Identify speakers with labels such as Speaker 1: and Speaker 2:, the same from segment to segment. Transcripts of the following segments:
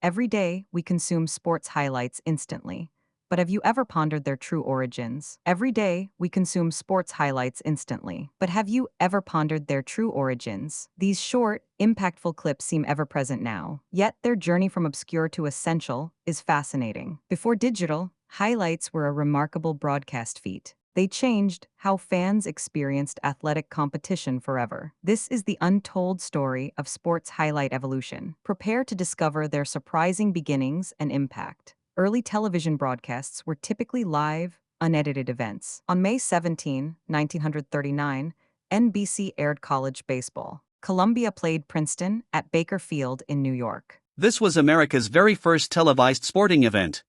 Speaker 1: Every day, we consume sports highlights instantly. But have you ever pondered their true origins? Every day, we consume sports highlights instantly. But have you ever pondered their true origins? These short, impactful clips seem ever present now. Yet their journey from obscure to essential is fascinating. Before digital, highlights were a remarkable broadcast feat. They changed how fans experienced athletic competition forever. This is the untold story of sports highlight evolution. Prepare to discover their surprising beginnings and impact. Early television broadcasts were typically live, unedited events. On May 17, 1939, NBC aired college baseball. Columbia played Princeton at Baker Field in New York.
Speaker 2: This was America's very first televised sporting event.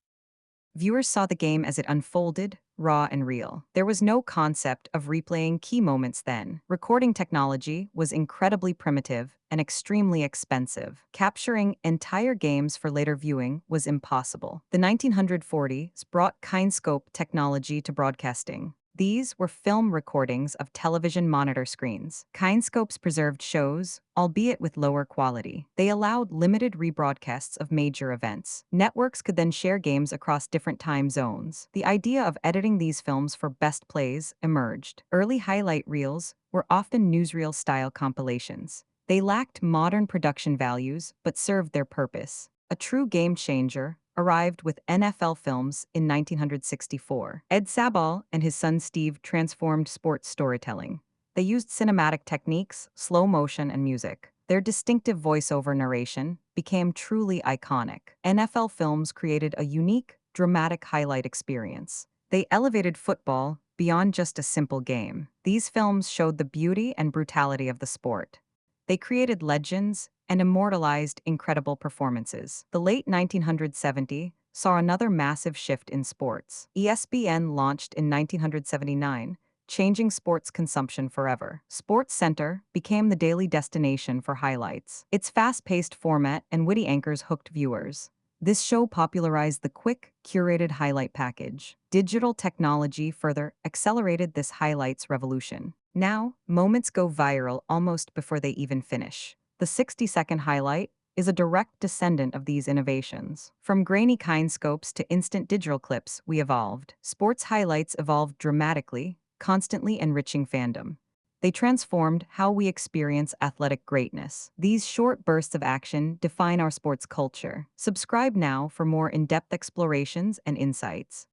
Speaker 1: Viewers saw the game as it unfolded, raw and real. There was no concept of replaying key moments then. Recording technology was incredibly primitive and extremely expensive. Capturing entire games for later viewing was impossible. The 1940s brought Kinescope technology to broadcasting. These were film recordings of television monitor screens. Kinescopes preserved shows, albeit with lower quality. They allowed limited rebroadcasts of major events. Networks could then share games across different time zones. The idea of editing these films for best plays emerged. Early highlight reels were often newsreel-style compilations. They lacked modern production values but served their purpose. A true game changer arrived with NFL films in 1964. Ed Sabol and his son Steve transformed sports storytelling. They used cinematic techniques, slow motion, and music. Their distinctive voiceover narration became truly iconic. NFL films created a unique, dramatic highlight experience. They elevated football beyond just a simple game. These films showed the beauty and brutality of the sport. They created legends and immortalized incredible performances. The late 1970s saw another massive shift in sports. ESPN launched in 1979, changing sports consumption forever. SportsCenter became the daily destination for highlights. Its fast-paced format and witty anchors hooked viewers. This show popularized the quick, curated highlight package. Digital technology further accelerated this highlights revolution. Now, moments go viral almost before they even finish. The 60-second highlight is a direct descendant of these innovations. From grainy kinescopes to instant digital clips, we evolved. Sports highlights evolved dramatically, constantly enriching fandom. They transformed how we experience athletic greatness. These short bursts of action define our sports culture. Subscribe now for more in-depth explorations and insights.